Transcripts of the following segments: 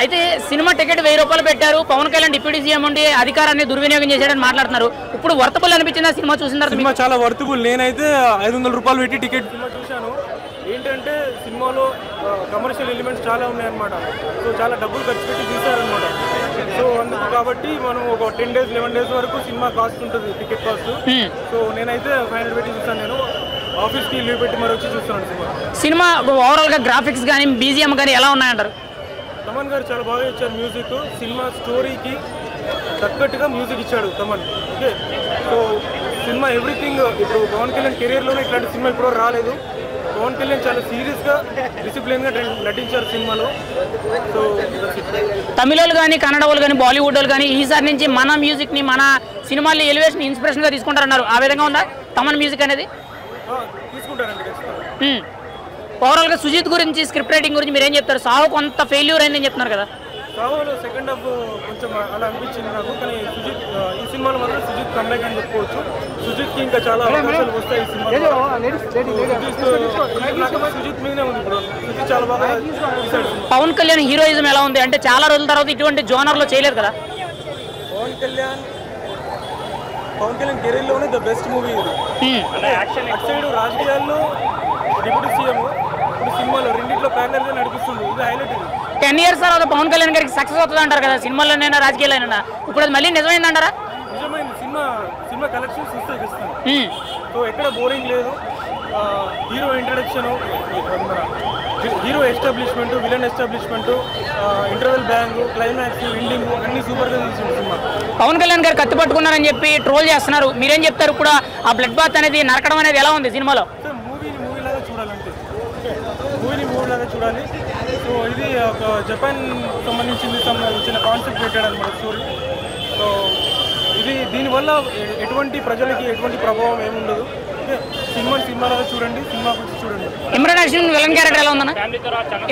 అయితే cinema ticket 1000 రూపాయలు పెట్టారు. పవన్ కళ్యాణ్ డిప్యూటీ సీఎం ఉండి అధికారాన్ని దుర్వినియోగం చేశాడని మాట్లాడుతున్నారు. ఇప్పుడు వర్తబుల్ అనిపించిందా సినిమా చూసిన తర్వాత? సినిమా చాలా వర్తబుల్. నేనైతే 500 రూపాయలు పెట్టి టికెట్ సినిమా చూశాను. ఏంటంటే సినిమాలో కమర్షియల్ ఎలిమెంట్స్ చాలా ఉన్నాయన్నమాట. సో చాలా డబ్బులు ఖర్చు పెట్టి చూసారనమాట. సో అందుకు కాబట్టి మనం ఒక 10 days 11 days వరకు సినిమా కాస్ట్ ఉంటుంది, టికెట్ కాస్ట్. సో నేనైతే 500 పెట్టి చూసాను. నేను ఆఫీస్కి లీవ్ పెట్టి మరి వచ్చి చూస్తాను సినిమా. ఓవరాల్గా గ్రాఫిక్స్ కానీ బీజిఎం కానీ ఎలా ఉన్నాయంటారు? తమన్ గారు చాలా బాగా ఇచ్చారు మ్యూజిక్. సినిమా స్టోరీకి తగ్గట్టుగా మ్యూజిక్ ఇచ్చాడు Thaman. Okay, so cinema everything. ఇప్పుడు పవన్ కళ్యాణ్ కెరీర్లోనే ఇట్లాంటి సినిమా ఇప్పుడు రాలేదు. పవన్ కళ్యాణ్ చాలా సీరియస్గా డిసిప్లిన్గా నటించారు సినిమాలో. సో తమిళ వాళ్ళు కానీ కన్నడ వాళ్ళు కానీ బాలీవుడ్ వాళ్ళు కానీ ఈసారి నుంచి మన మ్యూజిక్ని మన సినిమాల్లో ఎలివేషన్ ఇన్స్పిరేషన్గా తీసుకుంటారన్నారు. ఆ విధంగా ఉందా తమన్ మ్యూజిక్ అనేది? తీసుకుంటారండి. ఓవరాల్గా సుజిత్ గురించి, స్క్రిప్ట్ రైటింగ్ గురించి మీరు ఏం చెప్తారు? సాహు కొంత ఫెయిల్యూర్ అయిందని చెప్తున్నారు కదా. సాహులో సెకండ్ హాఫ్ కొంచెం అలా అనిపించింది నాకు. కానీ సుజిత్ ఈ సినిమాలో మాత్రం సుజిత్ కమ్బ్యాక్ అని చెప్పుకోవచ్చు. సుజిత్కి ఇంకా చాలా అవకాశాలు వస్తాయి ఈ సినిమాలో. సుజిత్ మీదనే ఉంది ఇప్పుడు. సుజిత్ చాలా బాగా తీశాడు. పవన్ కళ్యాణ్ హీరోయిజం ఎలా ఉంది అంటే చాలా రోజుల తర్వాత ఇటువంటి జోనర్లో చేయలేదు కదా. పవన్ కళ్యాణ్ కెరీర్లోనే ద బెస్ట్ మూవీ ఇది. అటు సైడ్ రాజకీయాల్లో డిప్యూటీ సీఎం, ఇప్పుడు సినిమాలో రెండింటిలో ప్యారలల్గా నడిపిస్తుంది. ఇది హైలైట్. ఇది 10 years తర్వాత పవన్ కళ్యాణ్ గారికి సక్సెస్ అవుతుంది అంటారు కదా, సినిమాలోనైనా రాజకీయాలైనా. ఇప్పుడు అది మళ్ళీ నిజమైంది అంటారా? నిజమైంది. సినిమా కలెక్షన్స్ ఇస్తాయి ఖచ్చితంగా. సో ఎక్కడ బోరింగ్ లేదు. Hero introduction, hero establishment, villain establishment, interval bang, climax, ending అన్ని సూపర్గా తీసింది సినిమా. పవన్ కళ్యాణ్ గారు కత్తి పట్టుకున్నారని చెప్పి ట్రోల్ చేస్తున్నారు. మీరేం చెప్తారు? ఇప్పుడు ఆ బ్లడ్ బాత్ అనేది, నరకడం అనేది ఎలా ఉంది సినిమాలో? మూవీలాగా చూడాలంటే మూవీలాగా చూడాలి. సో ఇది ఒక జపాన్ సంబంధించింది చిన్న కాన్సెప్ట్ పెట్టాడు అనమాట స్టోరీ. సో ఇది దీనివల్ల ఎటువంటి ప్రజలకి ఎటువంటి ప్రభావం ఏముండదు. సినిమాలాగా చూడండి, సినిమా గురించి చూడండి. ఇమ్రాన్ హష్మీ విలన్ క్యారెక్టర్ ఎలా ఉందన్న?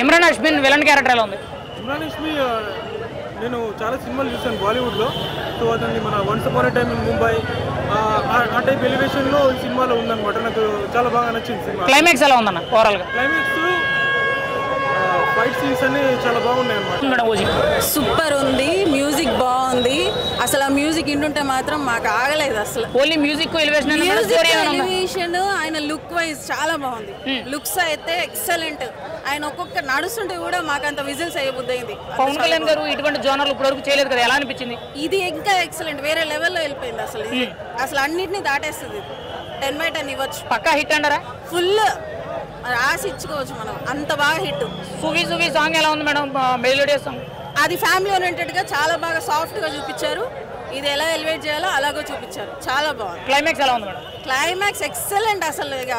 ఇమ్రాన్ హష్మీ విలన్ క్యారెక్టర్ ఎలా ఉంది? ఇమ్రాన్ హష్మీ నేను చాలా సినిమాలు చూశాను బాలీవుడ్లో. సో అతన్ని మన once upon a time in Mumbai ఆ టైప్ ఎలివేషన్లో ఈ సినిమాలో ఉందన్నమాట. నాకు చాలా బాగా నచ్చింది సినిమా. క్లైమాక్స్ ఎలా ఉందన్న? ఓవరాల్గా క్లైమాక్స్, ఫైట్ సీన్స్ అన్ని చాలా బాగున్నాయి అన్నమాట. సూపర్ ఉంది. మ్యూజిక్ బాగుంది. అసలు ఆ మ్యూజిక్ ఇంటుంటే మాత్రం మాకు ఆగలేదు అసలు. ఓన్లీ మ్యూజిక్ ఎలివేషన్, ఆయన లుక్ వైజ్ చాలా బాగుంది. లుక్స్ అయితే ఎక్సలెంట్. ఆయన ఒక్కొక్క నడుస్తుంటే కూడా మాకు అంత విజిల్స్ అయ్యబుద్దయింది. పవన్ కళ్యాణ్ గారు ఇటువంటి జోనర్లు ఇప్పటి వరకు చేయలేదు కదా, ఎలా అనిపించింది? ఇది ఇంకా ఎక్సలెంట్, వేరే లెవెల్లో వెళ్ళిపోయింది. అసలు అన్నిటినీ దాటేస్తుంది. 10/10 ఇవ్వచ్చు. పక్కా హిట్ అంటారా? ఫుల్ రాసి ఇచ్చుకోవచ్చు మనం, అంత బాగా హిట్. సువి సాంగ్ ఎలా ఉంది మేడం? మెలోడియస్ సాంగ్ అది ఫ్యామిలీ ఓరియంటెడ్ గా చాలా బాగా సాఫ్ట్ గా చూపించారు. ఇది ఎలా ఎలివేట్ చేయాలో అలాగో చూపించారు. చాలా బాగుంది. క్లైమాక్స్ ఎలా ఉంది మేడం? Climax excellent. అసలు ఇక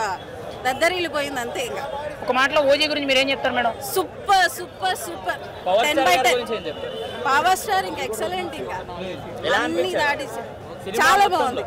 దద్దరిల్లిపోయింది అంతే. ఇంకా ఒక మాటలో ఓజీ గురించి మీరు ఏం చెప్తారు madam? Super super super. 10/10 power star ఇంకా ఎక్సలెంట్. ఇంకా అన్ని దాటి చాలా బాగుంది.